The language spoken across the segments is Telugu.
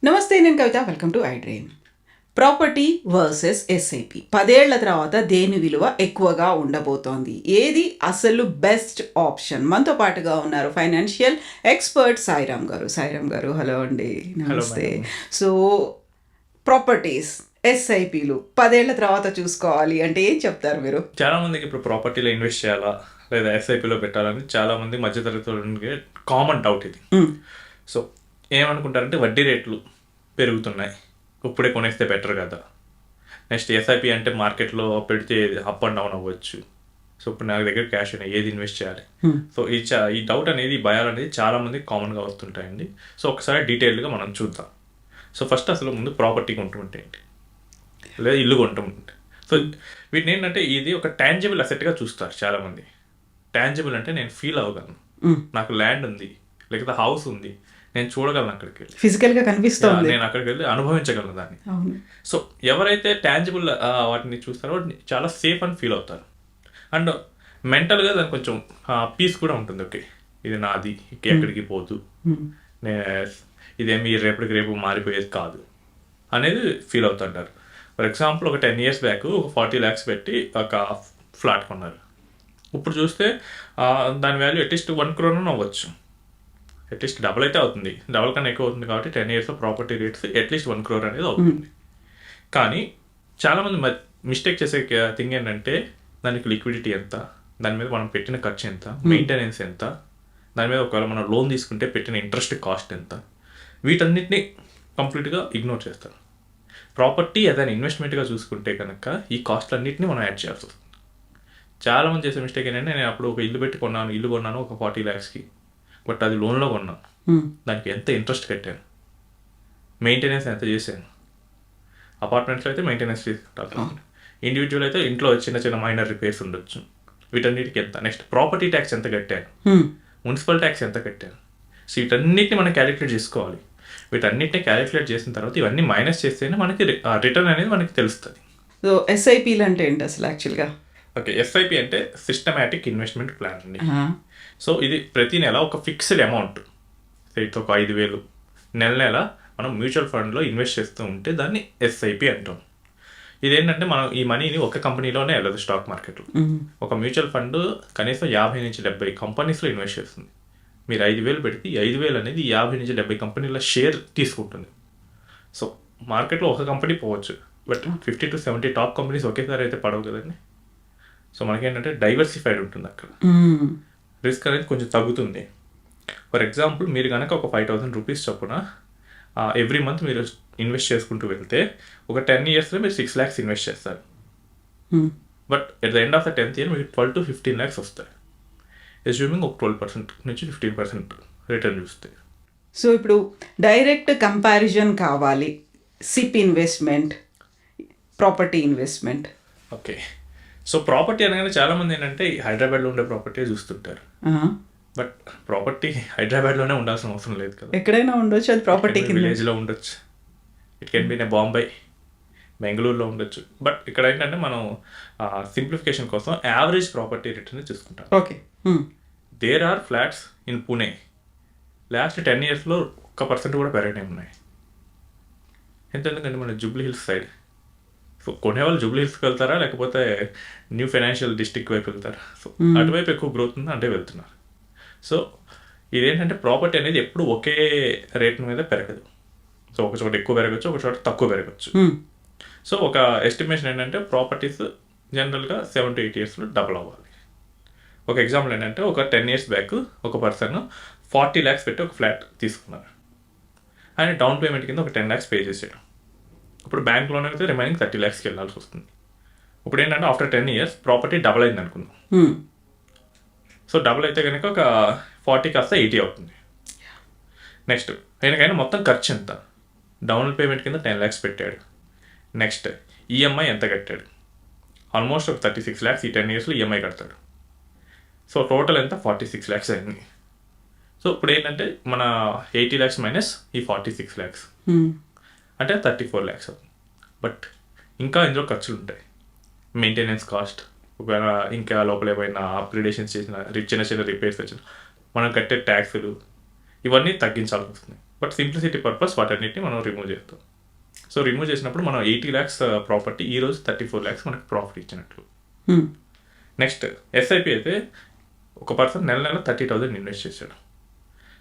నమస్తే, నేను Kavitha. Welcome to I dream. Property versus SIP 10 ఏళ్ల తర్వాత దేని విలువ ఎక్కువగా ఉండబోతోంది? ఏది అసలు బెస్ట్ ఆప్షన్? మనతో పాటుగా ఉన్నారు ఫైనాన్షియల్ ఎక్స్పర్ట్ సాయిరామ్ గారు. సాయిరామ్ గారు, హలో అండి. హలో నమస్తే. మేడం. సో ప్రాపర్టీస్, ఎస్ఐపిలు 10 ఏళ్ల తర్వాత చూసుకోవాలి అంటే ఏం చెప్తారు మీరు? చాలా మందికి ఇప్పుడు ప్రాపర్టీలో ఇన్వెస్ట్ చేయాలా లేదా ఎస్ఐపిలో పెట్టాలని చాలా మంది మధ్యతరగతి వాళ్ళకి కామన్ డౌట్ ఇది. సో ఏమనుకుంటారంటే వడ్డీ రేట్లు పెరుగుతున్నాయి, ఇప్పుడే కొనేస్తే బెటర్ కదా. నెక్స్ట్ ఎస్ఐపి అంటే మార్కెట్లో పెడితే అప్ అండ్ డౌన్ అవ్వచ్చు. సో ఇప్పుడు నా దగ్గర క్యాష్ ఉన్నాయి, ఏది ఇన్వెస్ట్ చేయాలి? సో ఈ డౌట్ అనేది, ఈ భయాలు అనేది చాలా మంది కామన్గా వస్తుంటాయండి. సో ఒకసారి డీటెయిల్గా మనం చూద్దాం. సో ఫస్ట్ అసలు ముందు ప్రాపర్టీ కొంటుంటే ఏంటి, లేదా ఇల్లు కొంటుంటే. సో వీటిని ఏంటంటే ఇది ఒక టాంజిబుల్ అసెట్గా చూస్తారు చాలామంది. టాంజిబుల్ అంటే నేను ఫీల్ అవ్వగలను, నాకు ల్యాండ్ ఉంది లేకపోతే హౌస్ ఉంది, నేను చూడగలను, అక్కడికి వెళ్ళి ఫిజికల్గా కనిపిస్తుంది, నేను అక్కడికి వెళ్ళి అనుభవించగలను దాన్ని. అవును. సో ఎవరైతే టాంజిబుల్ వాటిని చూస్తారో చాలా సేఫ్ అని ఫీల్ అవుతారు. అండ్ మెంటల్గా దానికి కొంచెం పీస్ కూడా ఉంటుంది. ఓకే, ఇది నాది, ఎక్కడికి పోదు, ఇదేమి రేపటికి రేపు మారిపోయేది కాదు అనేది ఫీల్ అవుతుంటారు. ఫర్ ఎగ్జాంపుల్ ఒక 10 years బ్యాక్ ఒక 40 lakhs పెట్టి ఒక ఫ్లాట్ కొన్నారు. ఇప్పుడు చూస్తే దాని వాల్యూ అట్లీస్ట్ 1 crore అవ్వచ్చు. అట్లీస్ట్ డబుల్ అయితే అవుతుంది, డబుల్ కన్నా ఎక్కువ అవుతుంది. కాబట్టి 10 yearsలో ప్రాపర్టీ రేట్స్ అట్లీస్ట్ 1 crore అనేది అవుతుంది. కానీ చాలామంది మిస్టేక్ చేసే థింగ్ ఏంటంటే దానికి లిక్విడిటీ ఎంత, దాని మీద మనం పెట్టిన ఖర్చు ఎంత, మెయింటెనెన్స్ ఎంత, దాని మీద ఒకవేళ మనం లోన్ తీసుకుంటే పెట్టిన ఇంట్రెస్ట్ కాస్ట్ ఎంత, వీటన్నిటిని కంప్లీట్గా ఇగ్నోర్ చేస్తారు. ప్రాపర్టీ ఏదైనా ఇన్వెస్ట్మెంట్గా చూసుకుంటే కనుక ఈ కాస్ట్లన్నింటినీ మనం యాడ్ చేయాల్సి వస్తుంది. చాలామంది చేసే మిస్టేక్ ఏంటంటే, నేను అప్పుడు ఒక ఇల్లు కొన్నాను ఒక 40 lakhsకి, బట్ అది లోన్లో కొన్నాను, దానికి ఎంత ఇంట్రెస్ట్ కట్టాను, మెయింటెనెన్స్ ఎంత చేశాను. అపార్ట్మెంట్స్లో అయితే మెయింటెనెన్స్ తీసుకుంటాను, ఇండివిజువల్ అయితే ఇంట్లో చిన్న చిన్న మైనర్ రిపేర్స్ ఉండొచ్చు, వీటన్నిటికి ఎంత. నెక్స్ట్ ప్రాపర్టీ ట్యాక్స్ ఎంత కట్టాను, మున్సిపల్ ట్యాక్స్ ఎంత కట్టాను. సో వీటన్నిటిని మనం క్యాలిక్యులేట్ చేసుకోవాలి. వీటన్నిటిని క్యాలిక్యులేట్ చేసిన తర్వాత ఇవన్నీ మైనస్ చేస్తేనే మనకి రిటర్న్ అనేది మనకి తెలుస్తుంది. సో ఎస్ఐపిలు అంటే ఏంటి అసలు యాక్చువల్గా? ఓకే, ఎస్ఐపి అంటే సిస్టమాటిక్ ఇన్వెస్ట్మెంట్ ప్లాన్ అండి. సో ఇది ప్రతి నెల ఒక ఫిక్స్డ్ అమౌంట్, ఒక 5,000 నెల మనం మ్యూచువల్ ఫండ్లో ఇన్వెస్ట్ చేస్తూ ఉంటే దాన్ని ఎస్ఐపి అంటాం. ఇదేంటంటే మనం ఈ మనీని ఒక కంపెనీలోనే వెళ్ళదు, స్టాక్ మార్కెట్లో. ఒక మ్యూచువల్ ఫండ్ కనీసం 50 నుంచి 70 కంపెనీస్లో ఇన్వెస్ట్ చేస్తుంది. మీరు 5,000 పెడితే ఈ 5,000 అనేది 50 నుంచి 70 కంపెనీల షేర్ తీసుకుంటుంది. సో మార్కెట్లో ఒక కంపెనీ పోవచ్చు, బట్ 50 to 70 టాప్ కంపెనీస్ ఒకేసారి అయితే పడవు కదండి. సో మనకేంటంటే డైవర్సిఫైడ్ ఉంటుంది అక్కడ, రిస్క్ అనేది కొంచెం తగ్గుతుంది. ఫర్ ఎగ్జాంపుల్ మీరు కనుక ఒక 5,000 rupees చొప్పున ఎవ్రీ మంత్ మీరు ఇన్వెస్ట్ చేసుకుంటూ వెళ్తే ఒక 10 yearsలో మీరు 6 lakhs ఇన్వెస్ట్ చేస్తారు. But at the end of the 10th year మీకు 12 to 15 lakhs వస్తాయి. అస్యూమింగ్ ఒక 12% నుంచి 15% రిటర్న్ చూస్తే. సో ఇప్పుడు డైరెక్ట్ కంపారిజన్ కావాలి, SIP investment, property investment. Okay, so property అనగానే చాలామంది ఏంటంటే హైదరాబాద్లో ఉండే ప్రాపర్టీ చూస్తుంటారు. బట్ ప్రాపర్టీ హైదరాబాద్లోనే ఉండాల్సిన అవసరం లేదు కదా, ఎక్కడైనా ఉండొచ్చు. అది ప్రాపర్టీ విలేజ్లో ఉండొచ్చు, it can be in Bombay, బెంగళూరులో ఉండొచ్చు. బట్ ఇక్కడ ఏంటంటే మనం సింప్లిఫికేషన్ కోసం యావరేజ్ ప్రాపర్టీ రిటర్న్ చూసుకుంటాం. Okay, there are flats in Pune last 10 yearsలో 1% కూడా పెరగనే ఉన్నాయి. ఎందుకంటే మన జూబ్లీ హిల్స్ సైడ్. సో కొనేవాళ్ళు జూబ్లీ హిల్స్కి వెళ్తారా లేకపోతే న్యూ ఫైనాన్షియల్ డిస్ట్రిక్ట్ వైపు వెళ్తారా? సో అటువైపు ఎక్కువ గ్రోత్ ఉంది అంటే వెళ్తున్నారు. సో ఇదేంటంటే ప్రాపర్టీ అనేది ఎప్పుడు ఒకే రేట్ మీద పెరగదు. సో ఒక చోట ఎక్కువ పెరగచ్చు, ఒక చోట తక్కువ పెరగచ్చు. సో ఒక ఎస్టిమేషన్ ఏంటంటే ప్రాపర్టీస్ జనరల్గా 7 to 8 yearsలో డబుల్ అవ్వాలి. ఒక ఎగ్జాంపుల్ ఏంటంటే ఒక 10 years బ్యాక్ ఒక పర్సన్ 40 lakhs పెట్టి ఒక ఫ్లాట్ తీసుకున్నారు. ఆయన డౌన్ పేమెంట్ కింద ఒక 10 lakhs పే చేసాడు. ఇప్పుడు బ్యాంక్ లోన్ అయితే రిమైనింగ్ 30 lakhsకి వెళ్ళాల్సి వస్తుంది. ఇప్పుడు ఏంటంటే ఆఫ్టర్ 10 years ప్రాపర్టీ డబుల్ అయింది అనుకుందాం. సో డబుల్ అయితే కనుక ఒక 40 కాస్త 80 అవుతుంది. నెక్స్ట్ ఆయనకైనా మొత్తం ఖర్చు ఎంత, డౌన్ పేమెంట్ కింద 10 lakhs పెట్టాడు. నెక్స్ట్ ఈఎంఐ ఎంత కట్టాడు, ఆల్మోస్ట్ ఒక 36 lakhs ఈ 10 yearsలో ఈఎంఐ కడతాడు. సో టోటల్ ఎంత, 46 lakhs అయింది. సో ఇప్పుడు ఏంటంటే మన 80 lakhs మైనస్ ఈ 46 lakhs అంటే 34 lakhs అవుతుంది. బట్ ఇంకా ఇందులో ఖర్చులు ఉంటాయి, మెయింటెనెన్స్ కాస్ట్, ఒకవేళ ఇంకా లోపల ఏమైనా అప్గ్రేడేషన్స్ చేసిన చిన్న చిన్న రిపేర్స్ వచ్చిన మనం కట్టే ట్యాక్సులు, ఇవన్నీ తగ్గించాల్సి వస్తుంది. బట్ సింప్లిసిటీ పర్పస్ వాటన్నిటిని మనం రిమూవ్ చేస్తాం. సో రిమూవ్ చేసినప్పుడు మనం 80 lakhs ప్రాపర్టీ ఈరోజు 34 lakhs మనకి ప్రాఫిట్ ఇచ్చినట్లు. నెక్స్ట్ ఎస్ఐపి అయితే ఒక పర్సన్ నెల 30,000 ఇన్వెస్ట్ చేశాడు.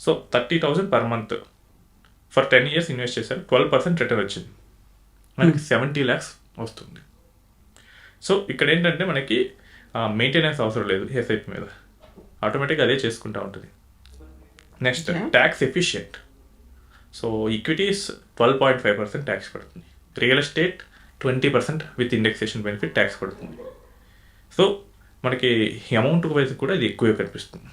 So 30,000 per month for 10 years invest చేశారు. 12% రిటర్న్ వచ్చింది, మనకి 70 lakhs వస్తుంది. సో ఇక్కడ ఏంటంటే మనకి మెయింటెనెన్స్ అవసరం లేదు ఎస్ఐపి మీద, ఆటోమేటిక్గా అదే చేసుకుంటూ ఉంటుంది. Next tax efficient. So equities 12.5% tax పడుతుంది, real estate 20% with indexation benefit tax పడుతుంది. సో మనకి అమౌంట్ వైజ్ కూడా ఇది ఎక్కువే కనిపిస్తుంది.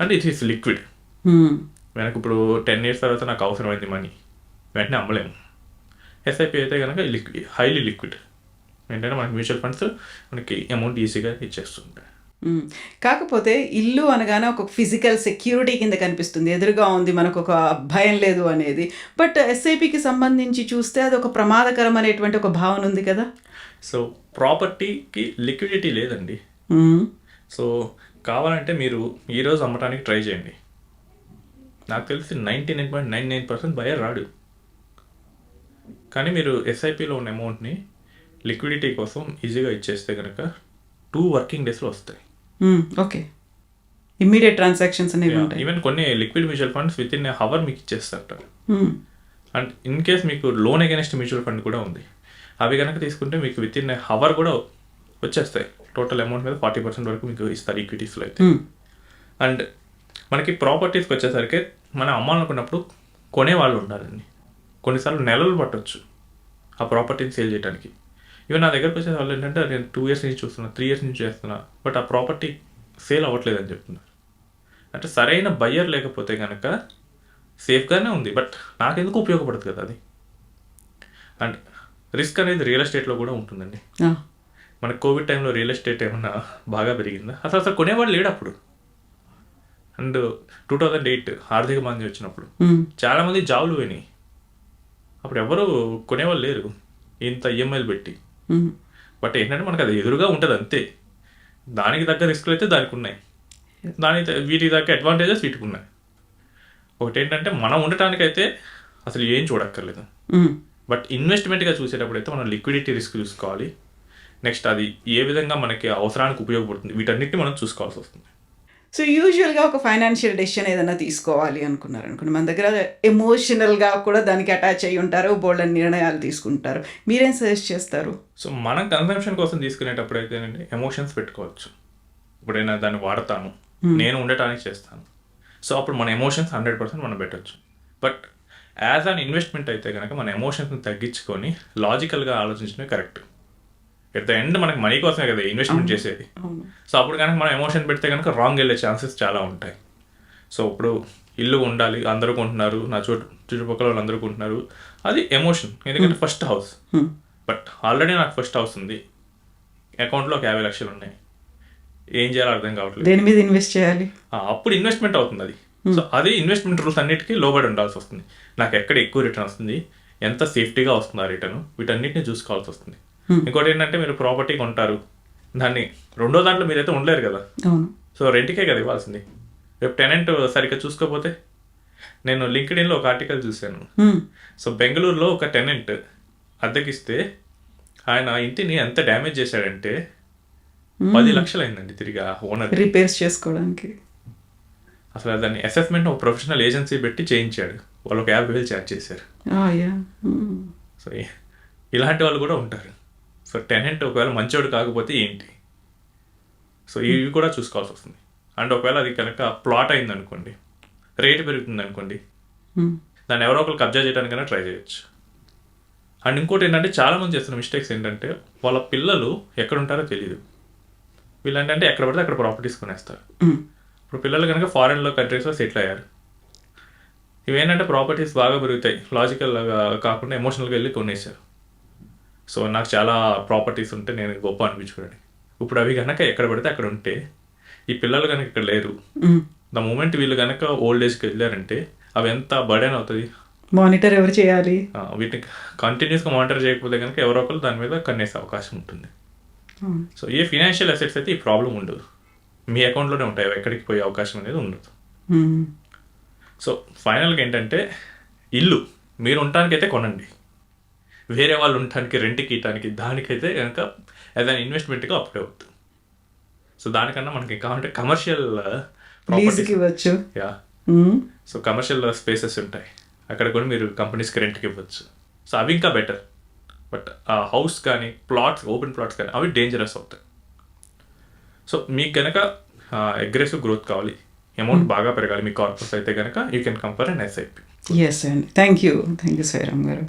And it is liquid. మనకి ఇప్పుడు 10 years తర్వాత నాకు అవసరమైంది మనీ, వెంటనే అమ్మలేము. ఎస్ఐపి అయితే కనుక హైలీ లిక్విడ్. ఏంటంటే మనకి మ్యూచువల్ ఫండ్స్ మనకి అమౌంట్ ఈజీగా ఇచ్చేస్తుంటాయి. కాకపోతే ఇల్లు అనగానే ఒక ఫిజికల్ సెక్యూరిటీ కింద కనిపిస్తుంది, ఎదురుగా ఉంది, మనకు ఒక భయం లేదు అనేది. బట్ ఎస్ఐపికి సంబంధించి చూస్తే అది ఒక ప్రమాదకరం అనేటువంటి ఒక భావన ఉంది కదా. సో ప్రాపర్టీకి లిక్విడిటీ లేదండి. సో కావాలంటే మీరు ఈరోజు అమ్మటానికి ట్రై చేయండి, నాకు తెలిసి 99.99% బయర్ రాడు. కానీ మీరు ఎస్ఐపిలో ఉన్న అమౌంట్ని లిక్విడిటీ కోసం ఈజీగా ఇచ్చేస్తే కనుక 2 working daysలో వస్తాయి. ఓకే, ఇమ్మీడియట్ ట్రాన్సాక్షన్స్ అనేవి ఉంటాయి. ఈవెన్ కొన్ని liquid mutual funds with in our మీకు ఇచ్చేస్తారు. అండ్ ఇన్ కేస్ మీకు లోన్ అగైనెస్ట్ మ్యూచువల్ ఫండ్ కూడా ఉంది, అవి కనుక తీసుకుంటే మీకు విత్ ఇన్ అవర్ కూడా వచ్చేస్తాయి. టోటల్ అమౌంట్ మీద 40% వరకు మీకు ఇస్తారు ఈక్విటీస్లో అయితే. అండ్ మనకి ప్రాపర్టీస్కి వచ్చేసరికి మనం అమ్మాలనుకున్నప్పుడు కొనేవాళ్ళు ఉండాలండి. కొన్నిసార్లు నెలలు పట్టవచ్చు ఆ ప్రాపర్టీని సేల్ చేయడానికి. ఈవెన్ నా దగ్గరకు వచ్చే వాళ్ళు ఏంటంటే నేను 2 years నుంచి చూస్తున్నా, 3 years నుంచి చేస్తున్నా, బట్ ఆ ప్రాపర్టీ సేల్ అవ్వట్లేదని చెప్తున్నారు. అంటే సరైన బయ్యర్ లేకపోతే కనుక సేఫ్గానే ఉంది, బట్ నాకెందుకు ఉపయోగపడుతుంది కదా అది. అండ్ రిస్క్ అనేది రియల్ ఎస్టేట్లో కూడా ఉంటుందండి. మనకి కోవిడ్ టైంలో రియల్ ఎస్టేట్ ఏమన్నా బాగా పెరిగిందా? అసలు కొనేవాళ్ళు లేడు అప్పుడు. అండ్ 2008 ఆర్థిక మంది వచ్చినప్పుడు చాలామంది జాబులు పోయినాయి. అప్పుడు ఎవరు కొనేవాళ్ళు లేరు ఇంత ఈఎంఐలు పెట్టి. బట్ ఏంటంటే మనకు అది ఎదురుగా ఉంటుంది అంతే. దానికి తగ్గ రిస్క్లు అయితే దానికి ఉన్నాయి, వీటికి తగ్గ అడ్వాంటేజెస్ వీటికి ఉన్నాయి. ఒకటి ఏంటంటే మనం ఉండటానికైతే అసలు ఏం చూడక్కర్లేదు, బట్ ఇన్వెస్ట్మెంట్గా చూసేటప్పుడు అయితే మనం లిక్విడిటీ రిస్క్ చూసుకోవాలి. నెక్స్ట్ అది ఏ విధంగా మనకి అవసరానికి ఉపయోగపడుతుంది, వీటన్నిటిని మనం చూసుకోవాల్సి వస్తుంది. సో యూజువల్గా ఒక ఫైనాన్షియల్ డెసిషన్ ఏదైనా తీసుకోవాలి అనుకున్నారనుకోండి, మన దగ్గర ఎమోషనల్గా కూడా దానికి అటాచ్ అయ్యి ఉంటారు, బోల్డెన్ నిర్ణయాలు తీసుకుంటారు. మీరేం సజెస్ట్ చేస్తారు? సో మనం కన్సంప్షన్ కోసం తీసుకునేటప్పుడు అయితేనండి ఎమోషన్స్ పెట్టుకోవచ్చు. ఇప్పుడైనా దాన్ని వాడతాను, నేను ఉండటానికి చేస్తాను, సో అప్పుడు మన ఎమోషన్స్ 100% మనం పెట్టచ్చు. బట్ యాజ్ అన్ ఇన్వెస్ట్మెంట్ అయితే కనుక మన ఎమోషన్స్ని తగ్గించుకొని లాజికల్గా ఆలోచించడమే కరెక్ట్. ఎట్ ద ఎండ్ మనకి మనీ కోసమే కదా ఇన్వెస్ట్మెంట్ చేసేది. సో అప్పుడు కనుక మనం ఎమోషన్ పెడితే కనుక రాంగ్ వెళ్ళే ఛాన్సెస్ చాలా ఉంటాయి. సో ఇప్పుడు ఇల్లు ఉండాలి, అందరూ కొంటున్నారు, నా చుట్టుపక్కల వాళ్ళు అందరూ కొంటున్నారు, అది ఎమోషన్. ఎందుకంటే ఫస్ట్ హౌస్. బట్ ఆల్రెడీ నాకు ఫస్ట్ హౌస్ ఉంది, అకౌంట్లో 50 లక్షలు ఉన్నాయి, ఏం చేయాలో అర్థం కావట్లేదు, దేని మీద ఇన్వెస్ట్ చేయాలి, అప్పుడు ఇన్వెస్ట్మెంట్ అవుతుంది అది. సో అది ఇన్వెస్ట్మెంట్ రూల్స్ అన్నిటికీ లోబడి ఉండాల్సి వస్తుంది. నాకు ఎక్కడ ఎక్కువ రిటర్న్ వస్తుంది, ఎంత సేఫ్టీగా వస్తుంది ఆ రిటర్న్, వీటన్నిటిని చూసుకోవాల్సి వస్తుంది. ఇంకోటి ఏంటంటే మీరు ప్రాపర్టీ కొంటారు, దాన్ని రెండో దాంట్లో మీరైతే ఉండలేరు కదా. సో రెంట్కే కదా ఇవ్వాల్సింది. రేపు టెనెంట్ సరిగ్గా చూసుకోకపోతే, నేను లింక్డ్ఇన్లో ఒక ఆర్టికల్ చూశాను. సో బెంగళూరులో ఒక టెనెంట్ అద్దెకిస్తే ఆయన ఇంటిని ఎంత డ్యామేజ్ చేశాడంటే 10 లక్షలు అయిందండి తిరిగి ఓనర్ రిపేర్స్ చేసుకోవడానికి. అసలు దాన్ని అసెస్మెంట్ ఒక ప్రొఫెషనల్ ఏజెన్సీ పెట్టి చేయించాడు, వాళ్ళు ఒక 50,000 ఛార్జ్ చేశారు. సో ఇలాంటి వాళ్ళు కూడా ఉంటారు. సో టెనెంట్ ఒకవేళ మంచోడు కాకపోతే ఏంటి, సో ఇవి కూడా చూసుకోవాల్సి వస్తుంది. అండ్ ఒకవేళ అది కనుక ప్లాట్ అయింది అనుకోండి, రేటు పెరుగుతుంది అనుకోండి, దాన్ని ఎవరో ఒకరు కబ్జా చేయడానికైనా ట్రై చేయొచ్చు. అండ్ ఇంకోటి ఏంటంటే చాలామంది చేస్తున్న మిస్టేక్స్ ఏంటంటే వాళ్ళ పిల్లలు ఎక్కడ ఉంటారో తెలియదు. వీళ్ళంటే ఎక్కడ పడితే అక్కడ ప్రాపర్టీస్ కొనేస్తారు. ఇప్పుడు పిల్లలు కనుక ఫారెన్లో కంట్రీస్లో సెటిల్ అయ్యారు, ఇవేంటంటే ప్రాపర్టీస్ బాగా పెరుగుతాయి, లాజికల్గా కాకుండా ఎమోషనల్గా వెళ్ళి కొనేసారు. సో నాకు చాలా ప్రాపర్టీస్ ఉంటే నేను గొప్ప అనిపించుకోండి. ఇప్పుడు అవి కనుక ఎక్కడ పడితే అక్కడ ఉంటే, ఈ పిల్లలు కనుక ఇక్కడ లేరు, ద మూమెంట్ వీళ్ళు కనుక ఓల్డ్ ఏజ్కి వెళ్ళారంటే అవి ఎంత బర్డెన్ అవుతుంది. మానిటర్ ఎవరు చేయాలి? వీటిని కంటిన్యూస్గా మానిటర్ చేయకపోతే కనుక ఎవరో ఒకరు దాని మీద కన్నేసే అవకాశం ఉంటుంది. సో ఏ ఫినాన్షియల్ అసెట్స్ అయితే ఈ ప్రాబ్లం ఉండదు, మీ అకౌంట్లోనే ఉంటాయి, ఎక్కడికి పోయే అవకాశం అనేది ఉండదు. సో ఫైనల్గా ఏంటంటే ఇల్లు మీరు ఉండటానికి అయితే కొనండి, వేరే వాళ్ళు ఉండటానికి రెంట్కి ఇవ్వడానికి దానికైతే కనుక యాజ్ అన్ ఇన్వెస్ట్మెంట్గా అప్లై అవుతుంది. సో దానికన్నా మనకి కావాలంటే కమర్షియల్ లీజ్కి ఇవ్వచ్చు. యా, సో కమర్షియల్ స్పేసెస్ ఉంటాయి, అక్కడ కూడా మీరు కంపెనీస్కి రెంట్కి ఇవ్వచ్చు. సో అవి ఇంకా బెటర్. బట్ ఆ హౌస్ కానీ ప్లాట్స్, ఓపెన్ ప్లాట్స్ కానీ అవి డేంజరస్ అవుతాయి. సో మీకు కనుక అగ్రెసివ్ గ్రోత్ కావాలి, అమౌంట్ బాగా పెరగాలి మీ కార్పస్ అయితే కనుక you can come for an SIP. Yes అండి, థ్యాంక్ యూ సాయిరామ్ గారు.